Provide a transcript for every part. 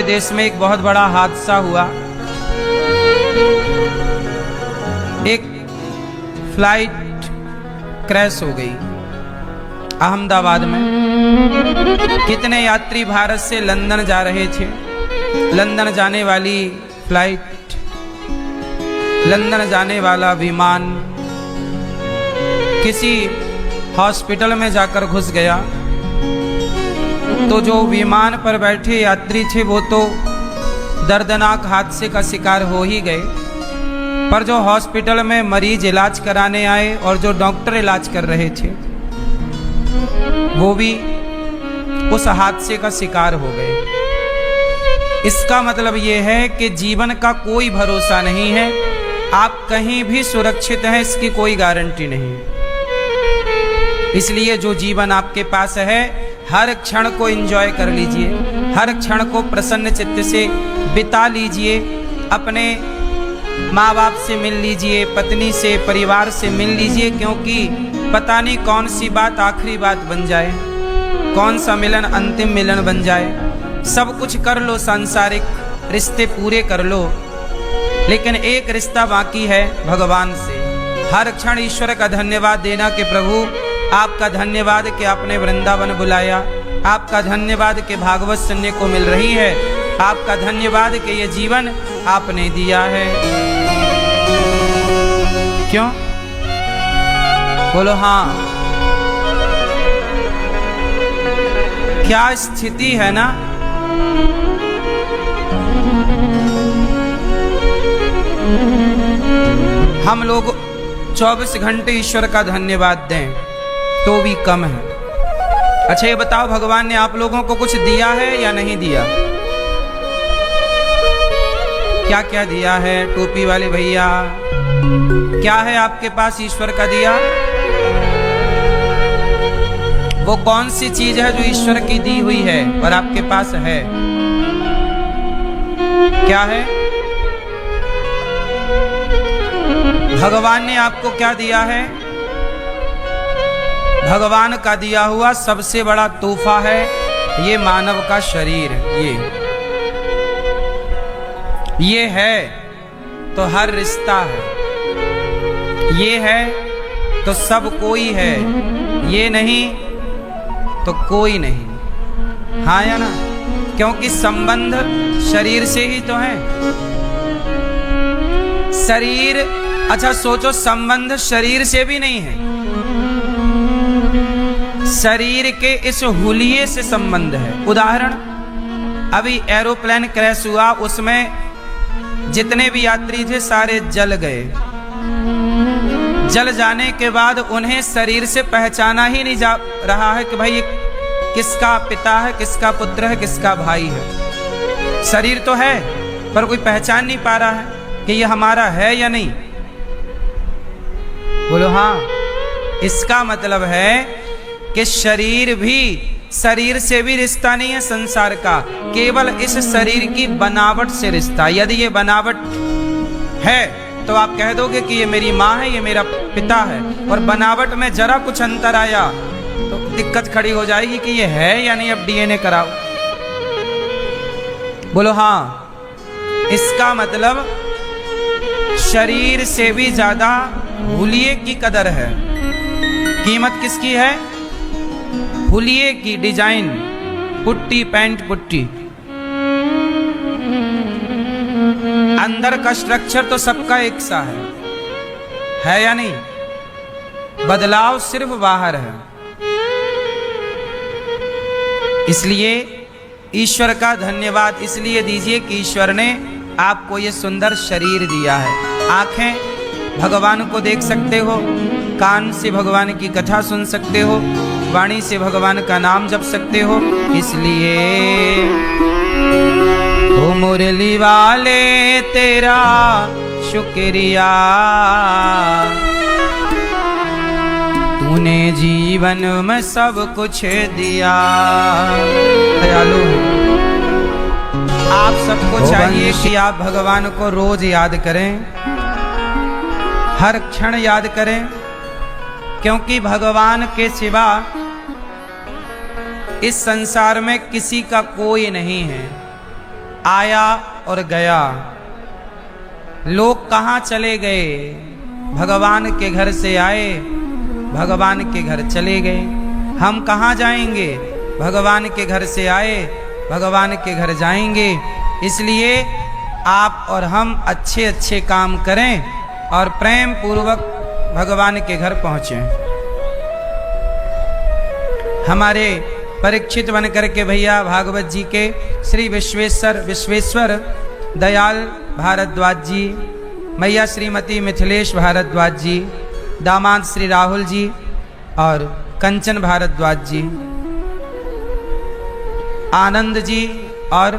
हमारे देश में एक बहुत बड़ा हादसा हुआ। एक फ्लाइट क्रैश हो गई अहमदाबाद में। कितने यात्री भारत से लंदन जा रहे थे। लंदन जाने वाली फ्लाइट, लंदन जाने वाला विमान किसी हॉस्पिटल में जाकर घुस गया। तो जो विमान पर बैठे यात्री थे वो तो दर्दनाक हादसे का शिकार हो ही गए, पर जो हॉस्पिटल में मरीज इलाज कराने आए और जो डॉक्टर इलाज कर रहे थे वो भी उस हादसे का शिकार हो गए। इसका मतलब ये है कि जीवन का कोई भरोसा नहीं है, आप कहीं भी सुरक्षित हैं इसकी कोई गारंटी नहीं। इसलिए जो जीवन आपके पास है हर क्षण को एंजॉय कर लीजिए, हर क्षण को प्रसन्न चित्त से बिता लीजिए। अपने माँ बाप से मिल लीजिए, पत्नी से, परिवार से मिल लीजिए, क्योंकि पता नहीं कौन सी बात आखिरी बात बन जाए, कौन सा मिलन अंतिम मिलन बन जाए। सब कुछ कर लो, सांसारिक रिश्ते पूरे कर लो, लेकिन एक रिश्ता बाकी है भगवान से। हर क्षण ईश्वर का धन्यवाद देना कि प्रभु आपका धन्यवाद कि आपने वृंदावन बुलाया, आपका धन्यवाद कि भागवत सुनने को मिल रही है, आपका धन्यवाद कि ये जीवन आपने दिया है। क्यों? बोलो हाँ। क्या स्थिति है ना। हम लोग 24 घंटे ईश्वर का धन्यवाद दें तो भी कम है। अच्छा ये बताओ, भगवान ने आप लोगों को कुछ दिया है या नहीं दिया? क्या क्या दिया है टोपी वाले भैया? क्या है आपके पास ईश्वर का दिया? वो कौन सी चीज है जो ईश्वर की दी हुई है और आपके पास है? क्या है? भगवान ने आपको क्या दिया है? भगवान का दिया हुआ सबसे बड़ा तोहफा है ये मानव का शरीर। ये है तो हर रिश्ता है, ये है तो सब कोई है, ये नहीं तो कोई नहीं। हाँ या ना? क्योंकि संबंध शरीर से ही तो है। शरीर, अच्छा सोचो, संबंध शरीर से भी नहीं है, शरीर के इस हुलिये से संबंध है। उदाहरण, अभी एरोप्लेन क्रैश हुआ, उसमें जितने भी यात्री थे सारे जल गए। जल जाने के बाद उन्हें शरीर से पहचाना ही नहीं जा रहा है कि भाई ये किसका पिता है, किसका पुत्र है, किसका भाई है। शरीर तो है पर कोई पहचान नहीं पा रहा है कि ये हमारा है या नहीं। बोलो हाँ। इसका मतलब है कि शरीर भी, शरीर से भी रिश्ता नहीं है संसार का, केवल इस शरीर की बनावट से रिश्ता। यदि ये बनावट है तो आप कह दोगे कि ये मेरी माँ है, ये मेरा पिता है, और बनावट में जरा कुछ अंतर आया तो दिक्कत खड़ी हो जाएगी कि ये है या नहीं, अब डीएनए कराओ। बोलो हाँ। इसका मतलब शरीर से भी ज्यादा हुलिये की कदर है। कीमत किसकी है? हुलिये की। डिजाइन, पुट्टी, पैंट पुट्टी, अंदर का स्ट्रक्चर तो सबका एक सा है या नहीं? बदलाव सिर्फ बाहर है। इसलिए ईश्वर का धन्यवाद इसलिए दीजिए कि ईश्वर ने आपको ये सुंदर शरीर दिया है। आंखें भगवान को देख सकते हो, कान से भगवान की कथा सुन सकते हो, वाणी से भगवान का नाम जप सकते हो। इसलिए ओ मुरली वाले तेरा शुक्रिया, तूने जीवन में सब कुछ दिया। दयालु आप सबको चाहिए कि आप भगवान को रोज याद करें, हर क्षण याद करें, क्योंकि भगवान के सिवा इस संसार में किसी का कोई नहीं है। आया और गया। लोग कहाँ चले गए? भगवान के घर से आए, भगवान के घर चले गए। हम कहाँ जाएंगे? भगवान के घर से आए, भगवान के घर जाएंगे। इसलिए आप और हम अच्छे अच्छे काम करें और प्रेम पूर्वक भगवान के घर पहुँचें। हमारे परीक्षित बन करके भैया भागवत जी के श्री विश्वेश्वर दयाल भारद्वाज जी, मैया श्रीमती मिथिलेश भारद्वाज जी, दामाद श्री राहुल जी और कंचन भारद्वाज जी, आनंद जी और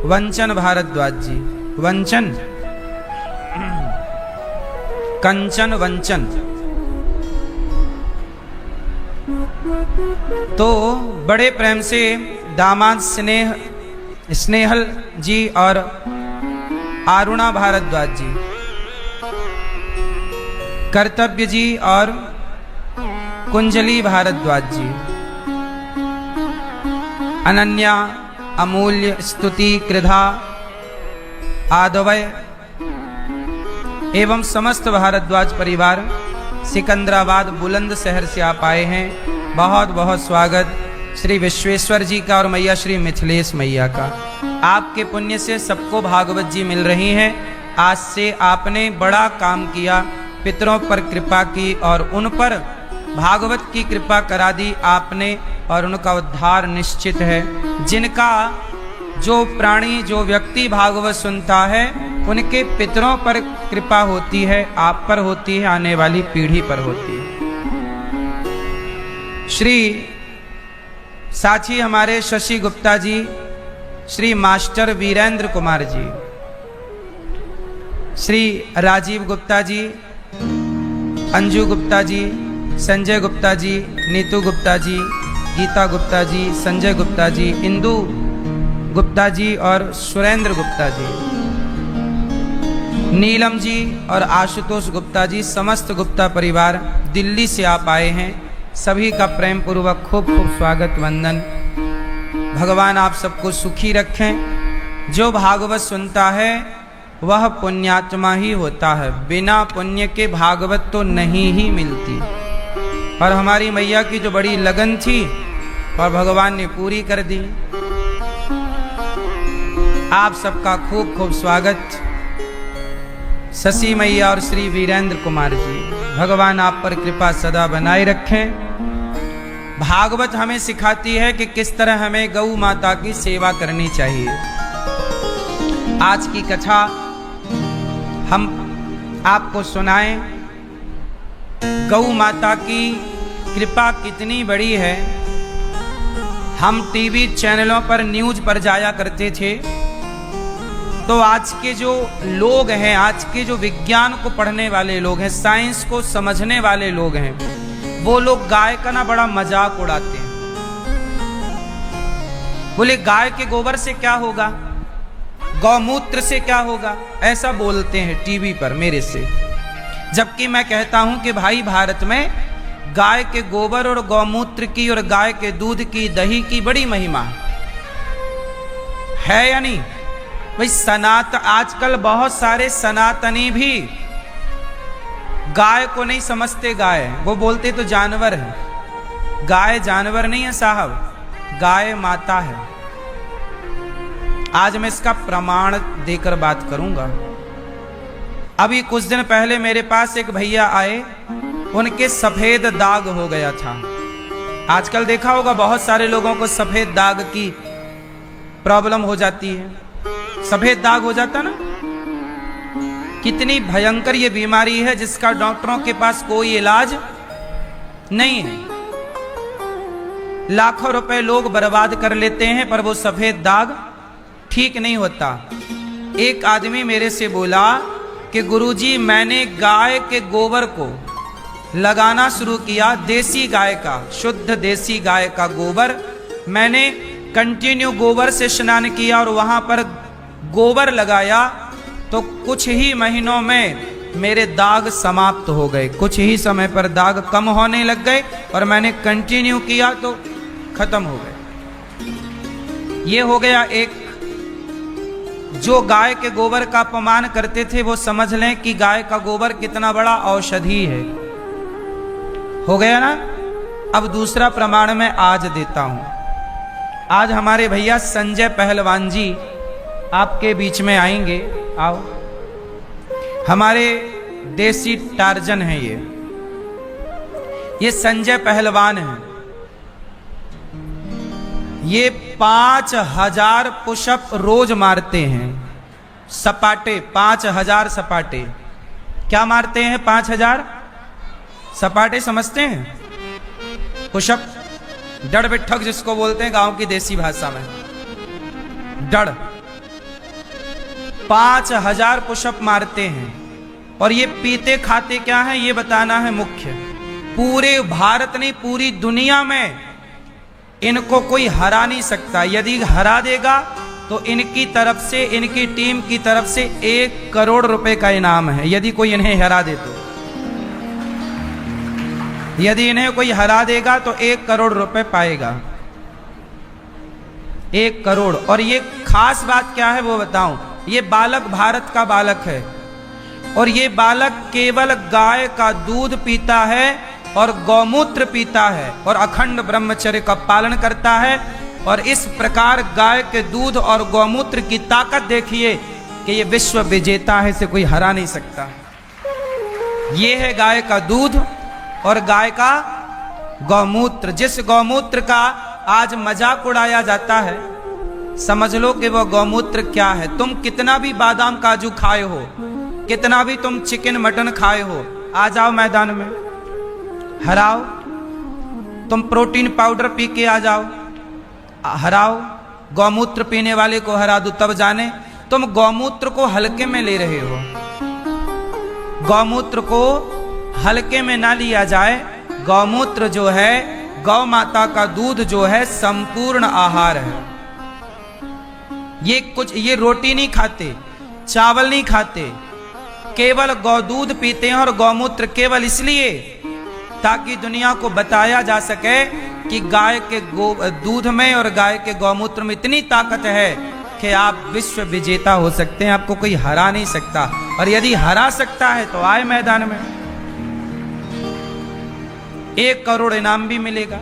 वंचन भारद्वाज जी, वंचन कंचन वंचन। तो बड़े प्रेम से दामाद स्नेहल जी और अरुणा भारद्वाज जी, कर्तव्य जी और कुंजली भारद्वाज जी, अनन्या, अमूल्य, स्तुति, कृधा, आदवय एवं समस्त भारद्वाज परिवार सिकंदराबाद बुलंदशहर से आप आए हैं। बहुत बहुत स्वागत श्री विश्वेश्वर जी का और मैया श्री मिथिलेश मैया का। आपके पुण्य से सबको भागवत जी मिल रही हैं। आज से आपने बड़ा काम किया, पितरों पर कृपा की और उन पर भागवत की कृपा करा दी आपने और उनका उद्धार निश्चित है। जिनका जो प्राणी जो व्यक्ति भागवत सुनता है उनके पितरों पर कृपा होती है, आप पर होती है, आने वाली पीढ़ी पर होती है। श्री साथी हमारे शशि गुप्ता जी, श्री मास्टर वीरेंद्र कुमार जी, श्री राजीव गुप्ता जी, अंजू गुप्ता जी, संजय गुप्ता जी, नीतू गुप्ता जी, गीता गुप्ता जी, संजय गुप्ता जी, इंदु गुप्ता जी और सुरेंद्र गुप्ता जी, नीलम जी और आशुतोष गुप्ता जी, समस्त गुप्ता परिवार दिल्ली से आप आए हैं। सभी का प्रेम पूर्वक खूब खूब स्वागत वंदन। भगवान आप सबको सुखी रखें। जो भागवत सुनता है वह पुण्यात्मा ही होता है। बिना पुण्य के भागवत तो नहीं ही मिलती। और हमारी मैया की जो बड़ी लगन थी और भगवान ने पूरी कर दी। आप सबका खूब खूब स्वागत। शशि मैया और श्री वीरेंद्र कुमार जी, भगवान आप पर कृपा सदा बनाए रखें। भागवत हमें सिखाती है कि किस तरह हमें गौ माता की सेवा करनी चाहिए। आज की कथा हम आपको सुनाएं। गौ माता की कृपा कितनी बड़ी है। हम टीवी चैनलों पर न्यूज पर जाया करते थे, तो आज के जो लोग हैं, आज के जो विज्ञान को पढ़ने वाले लोग हैं, साइंस को समझने वाले लोग हैं, वो लोग गाय का ना बड़ा मजाक उड़ाते हैं। बोले गाय के गोबर से क्या होगा, गौमूत्र से क्या होगा, ऐसा बोलते हैं टीवी पर मेरे से। जबकि मैं कहता हूं कि भाई भारत में गाय के गोबर और गौमूत्र की और गाय के दूध की, दही की बड़ी महिमा है या नहीं भाई। आजकल बहुत सारे सनातनी भी गाय को नहीं समझते। गाय वो बोलते तो जानवर है। गाय जानवर नहीं है साहब, गाय माता है। आज मैं इसका प्रमाण देकर बात करूंगा। अभी कुछ दिन पहले मेरे पास एक भैया आए, उनके सफेद दाग हो गया था। आजकल देखा होगा बहुत सारे लोगों को सफेद दाग की प्रॉब्लम हो जाती है। सफेद दाग हो जाता ना, कितनी भयंकर ये बीमारी है जिसका डॉक्टरों के पास कोई इलाज नहीं है। लाखों रुपए लोग बर्बाद कर लेते हैं पर वो सफेद दाग ठीक नहीं होता। एक आदमी मेरे से बोला कि गुरुजी मैंने गाय के गोबर को लगाना शुरू किया, देसी गाय का, शुद्ध देसी गाय का गोबर। मैंने कंटिन्यू गोबर से स्नान किया और वहां पर गोबर लगाया तो कुछ ही महीनों में मेरे दाग समाप्त हो गए। कुछ ही समय पर दाग कम होने लग गए और मैंने कंटिन्यू किया तो खत्म हो गए। ये हो गया एक जो गाय के गोबर का अपमान करते थे वो समझ लें कि गाय का गोबर कितना बड़ा औषधि है। हो गया ना। अब दूसरा प्रमाण मैं आज देता हूं। आज हमारे भैया संजय पहलवान जी आपके बीच में आएंगे। आओ। हमारे देसी टार्जन हैं ये संजय पहलवान हैं। ये 5000 पुशअप रोज मारते हैं। सपाटे 5000 सपाटे। क्या मारते हैं? 5000 सपाटे। समझते हैं? पुशअप, डड़ बिठक जिसको बोलते हैं गांव की देसी भाषा में, डड़। 5000 पुशअप मारते हैं। और ये पीते खाते क्या है ये बताना है मुख्य। पूरे भारत नहीं, पूरी दुनिया में इनको कोई हरा नहीं सकता। यदि हरा देगा तो इनकी तरफ से, इनकी टीम की तरफ से 1 करोड़ रुपए का इनाम है। यदि कोई इन्हें हरा दे तो, यदि इन्हें कोई हरा देगा तो 1 करोड़ रुपए पाएगा। 1 करोड़। और ये खास बात क्या है वो बताऊं। ये बालक भारत का बालक है और ये बालक केवल गाय का दूध पीता है और गौमूत्र पीता है और अखंड ब्रह्मचर्य का पालन करता है। और इस प्रकार गाय के दूध और गौमूत्र की ताकत देखिए कि ये विश्व विजेता है, इसे कोई हरा नहीं सकता। ये है गाय का दूध और गाय का गौमूत्र। जिस गौमूत्र का आज मजाक उड़ाया जाता है, समझ लो कि वो गौमूत्र क्या है। तुम कितना भी बादाम काजू खाए हो, कितना भी तुम चिकन मटन खाए हो, आ जाओ मैदान में, हराओ। तुम प्रोटीन पाउडर पी के आ जाओ, हराओ। गौमूत्र पीने वाले को हरा दो, तब जाने तुम गौमूत्र को हल्के में ले रहे हो। गौमूत्र को हल्के में ना लिया जाए। गौमूत्र जो है, गौ माता का दूध जो है, संपूर्ण आहार है। ये रोटी नहीं खाते, चावल नहीं खाते, केवल गौ दूध पीते हैं। और गौमूत्र केवल इसलिए ताकि दुनिया को बताया जा सके कि गाय के दूध में और गाय के गौमूत्र में इतनी ताकत है कि आप विश्व विजेता हो सकते हैं, आपको कोई हरा नहीं सकता। और यदि हरा सकता है तो आए मैदान में, 1 करोड़ इनाम भी मिलेगा।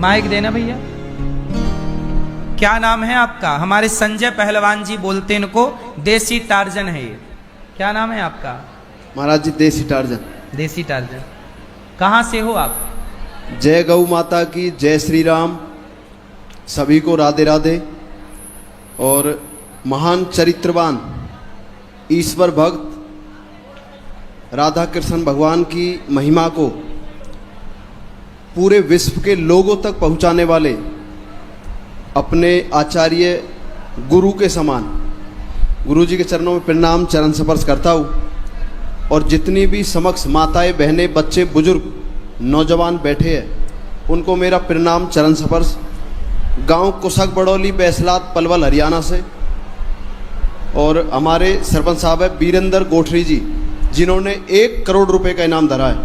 माइक देना भैया। क्या नाम है आपका? हमारे संजय पहलवान जी बोलते हैं इनको, देसी टार्जन है ये। क्या नाम है आपका? महाराज जी देसी टार्जन। देसी टार्जन। कहाँ से हो आप? जय गौ माता की, जय श्री राम। सभी को राधे राधे। और महान चरित्रवान ईश्वर भक्त राधा कृष्ण भगवान की महिमा को पूरे विश्व के लोगों तक पहुंचाने वाले अपने आचार्य गुरु के समान गुरु जी के चरणों में प्रणाम, चरण स्पर्श करता हूँ। और जितनी भी समक्ष माताएं, बहनें, बच्चे, बुजुर्ग, नौजवान बैठे हैं, उनको मेरा प्रणाम, चरण स्पर्श। गांव कुशक बड़ौली, बैसलात, पलवल, हरियाणा से। और हमारे सरपंच साहब है वीरेंद्र गोठरी जी, जिन्होंने 1 करोड़ रुपए का इनाम धरा है।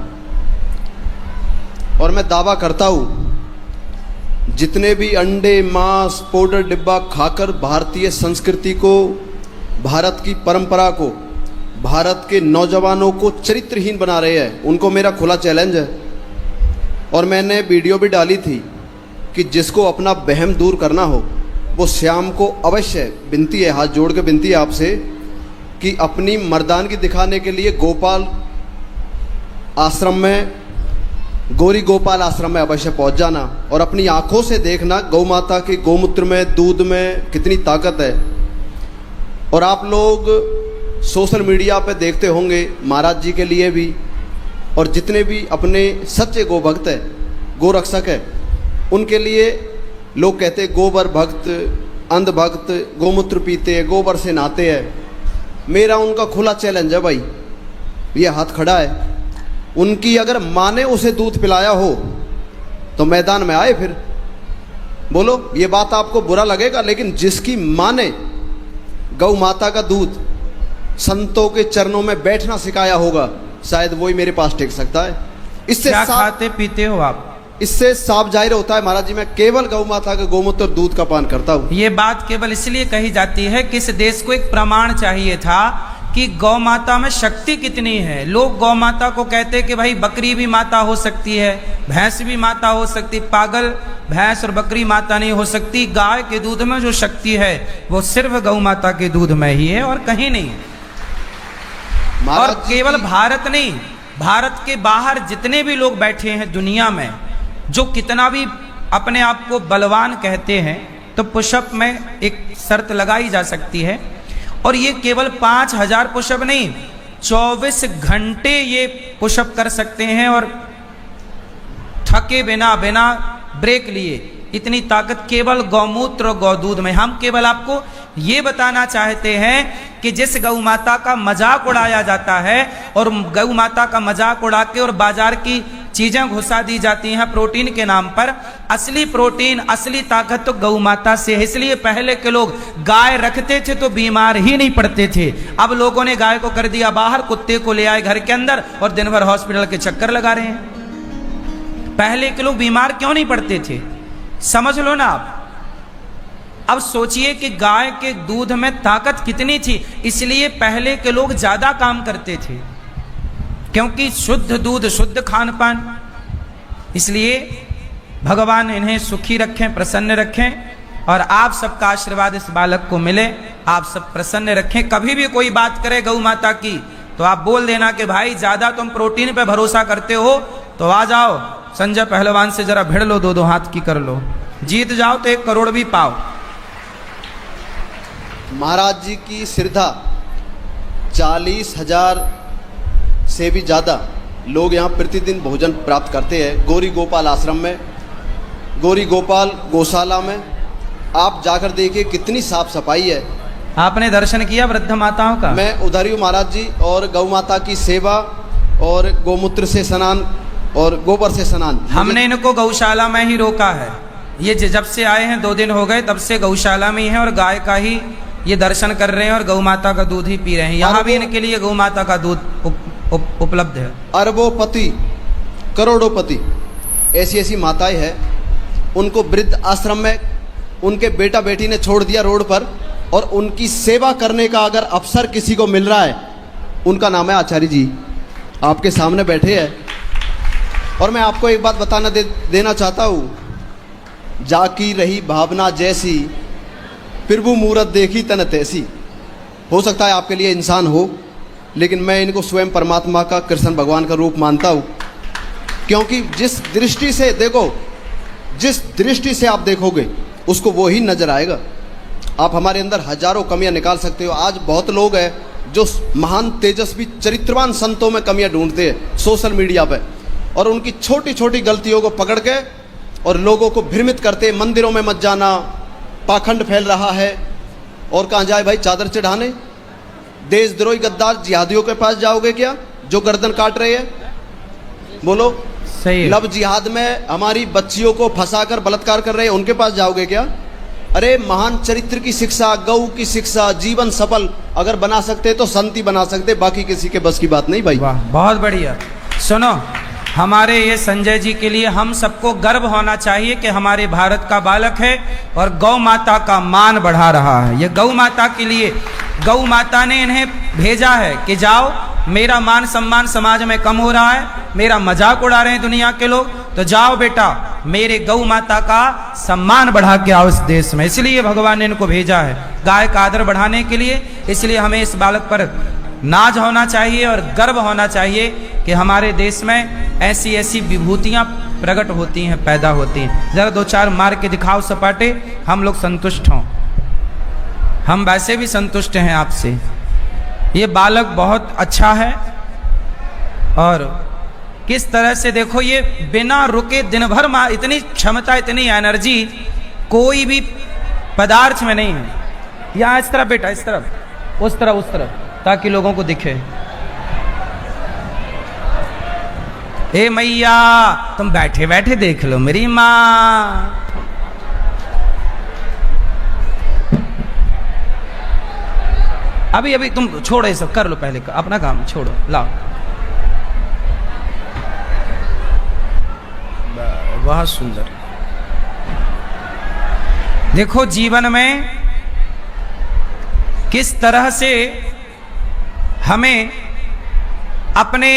और मैं दावा करता हूँ, जितने भी अंडे, मांस, पाउडर डिब्बा खाकर भारतीय संस्कृति को, भारत की परंपरा को, भारत के नौजवानों को चरित्रहीन बना रहे हैं, उनको मेरा खुला चैलेंज है। और मैंने वीडियो भी डाली थी कि जिसको अपना वहम दूर करना हो वो शाम को अवश्य, विनती है, हाथ जोड़ के विनती है आपसे कि अपनी मर्दानगी दिखाने के लिए गोपाल आश्रम में, गौरी गोपाल आश्रम में अवश्य पहुंच जाना और अपनी आंखों से देखना गौ माता के गौमूत्र में, दूध में कितनी ताकत है। और आप लोग सोशल मीडिया पे देखते होंगे, महाराज जी के लिए भी, और जितने भी अपने सच्चे गो भक्त है, गो रक्षक है, उनके लिए लोग कहते हैं गोबर भक्त, अंध भक्त, गोमूत्र पीते हैं, गोबर से नहाते हैं। मेरा उनका खुला चैलेंज है भाई, ये हाथ खड़ा है, उनकी अगर माँ ने उसे दूध पिलाया हो तो मैदान में आए। फिर बोलो, ये बात आपको बुरा लगेगा, लेकिन जिसकी माँ ने गौ माता का दूध संतों के चरणों में बैठना सिखाया होगा, शायद वही मेरे पास टिक सकता है। इससे क्या खाते पीते हो आप? इससे साफ जाहिर होता है महाराज जी, मैं केवल गौ माता के गोमूत्र और दूध का पान करता हूँ। ये बात केवल इसलिए कही जाती है कि इस देश को एक प्रमाण चाहिए था कि गौ माता में शक्ति कितनी है। लोग गौ माता को कहते हैं कि भाई बकरी भी माता हो सकती है, भैंस भी माता हो सकती। पागल, भैंस और बकरी माता नहीं हो सकती। गाय के दूध में जो शक्ति है वो सिर्फ गौ माता के दूध में ही है और कहीं नहीं है। और केवल भारत नहीं, भारत के बाहर जितने भी लोग बैठे हैं दुनिया में, जो कितना भी अपने आप को बलवान कहते हैं, तो पुशअप में एक शर्त लगाई जा सकती है। और ये केवल 5000 पुशअप नहीं, 24 घंटे ये पुशअप कर सकते हैं और थके बिना, बिना ब्रेक लिए। इतनी ताकत केवल गौमूत्र और गौदूध में। हम केवल आपको ये बताना चाहते हैं कि जिस गौ माता का मजाक उड़ाया जाता है और गौ माता का मजाक उड़ा के और बाजार की चीजें घुसा दी जाती हैं प्रोटीन के नाम पर, असली प्रोटीन, असली ताकत तो गौ माता से है। इसलिए पहले के लोग गाय रखते थे तो बीमार ही नहीं पड़ते थे। अब लोगों ने गाय को कर दिया बाहर, कुत्ते को ले आए घर के अंदर और दिन भर हॉस्पिटल के चक्कर लगा रहे हैं। पहले के लोग बीमार क्यों नहीं पड़ते थे, समझ लो ना आप। अब सोचिए कि गाय के दूध में ताकत कितनी थी। इसलिए पहले के लोग ज्यादा काम करते थे, क्योंकि शुद्ध दूध, शुद्ध खान पान। इसलिए भगवान इन्हें सुखी रखें, प्रसन्न रखें और आप सबका आशीर्वाद इस बालक को मिले, आप सब प्रसन्न रखें। कभी भी कोई बात करे गौ माता की तो आप बोल देना कि भाई ज्यादा तुम प्रोटीन पे भरोसा करते हो तो आ जाओ संजय पहलवान से जरा भिड़ लो, 2-2 हाथ की कर लो, जीत जाओ तो 1 करोड़ भी पाओ। महाराज जी की श्रद्धा 40,000 से भी ज़्यादा लोग यहाँ प्रतिदिन भोजन प्राप्त करते हैं। गौरी गोपाल आश्रम में, गौरी गोपाल गौशाला में आप जाकर देखिए कितनी साफ सफाई है। आपने दर्शन किया वृद्ध माताओं का? मैं उधर ही हूँ महाराज जी। और गौ माता की सेवा और गौमूत्र से स्नान और गोबर से स्नान, हमने इनको गौशाला में ही रोका है। ये जब से आए हैं 2 दिन हो गए, तब से गौशाला में ही है और गाय का ही ये दर्शन कर रहे हैं और गौ माता का दूध ही पी रहे हैं। यहाँ भी इनके लिए गौ माता का दूध उपलब्ध है। अरबोपति, करोड़ोपति ऐसी ऐसी माताएं हैं, उनको वृद्ध आश्रम में उनके बेटा बेटी ने छोड़ दिया रोड पर, और उनकी सेवा करने का अगर अवसर किसी को मिल रहा है, उनका नाम है आचार्य जी, आपके सामने बैठे हैं। और मैं आपको एक बात बताना देना चाहता हूँ, जाकी रही भावना जैसी, प्रभु मूरत देखी तन तैसी। हो सकता है आपके लिए इंसान हो, लेकिन मैं इनको स्वयं परमात्मा का, कृष्ण भगवान का रूप मानता हूँ। क्योंकि जिस दृष्टि से देखो, जिस दृष्टि से आप देखोगे उसको वो ही नजर आएगा। आप हमारे अंदर हजारों कमियां निकाल सकते हो। आज बहुत लोग हैं जो महान तेजस्वी चरित्रवान संतों में कमियां ढूंढते हैं सोशल मीडिया पे, और उनकी छोटी छोटी गलतियों को पकड़ के और लोगों को भ्रमित करते हैं। मंदिरों में मत जाना, पाखंड फैल रहा है। और कहाँ जाए भाई चादर चढ़ाने? देशद्रोही गद्दार जिहादियों के पास जाओगे क्या, जो गर्दन काट रहे हैं? बोलो सही। लव जिहाद में हमारी बच्चियों को फंसाकर बलात्कार कर रहे हैं, उनके पास जाओगे क्या? अरे महान चरित्र की शिक्षा, गौ की शिक्षा, जीवन सफल अगर बना सकते तो संत ही बना सकते, बाकी किसी के बस की बात नहीं भाई। वाह, बहुत बढ़िया। सुनो, हमारे ये संजय जी के लिए हम सबको गर्व होना चाहिए कि हमारे भारत का बालक है और गौ माता का मान बढ़ा रहा है। ये गौ माता के लिए गौ माता ने इन्हें भेजा है कि जाओ, मेरा मान सम्मान समाज में कम हो रहा है, मेरा मजाक उड़ा रहे हैं दुनिया के लोग, तो जाओ बेटा मेरे गौ माता का सम्मान बढ़ा के आओ इस देश में। इसलिए भगवान ने इनको भेजा है गाय का आदर बढ़ाने के लिए। इसलिए हमें इस बालक पर नाज होना चाहिए और गर्व होना चाहिए कि हमारे देश में ऐसी ऐसी विभूतियां प्रकट होती हैं, पैदा होती हैं। जरा 2-4 मार के दिखाओ सपाटे, हम लोग संतुष्ट हों। हम वैसे भी संतुष्ट हैं आपसे। ये बालक बहुत अच्छा है और किस तरह से देखो, ये बिना रुके दिन भर इतनी क्षमता, इतनी एनर्जी कोई भी पदार्थ में नहीं है। यहाँ इस तरफ बेटा, इस तरफ, उस तरफ, उस तरफ, ताकि लोगों को दिखे। ए मैया, तुम बैठे बैठे देख लो मेरी माँ। अभी अभी तुम छोड़ो, ये सब कर लो, पहले अपना काम छोड़ो, लाओ। बहुत सुंदर। देखो जीवन में किस तरह से हमें अपने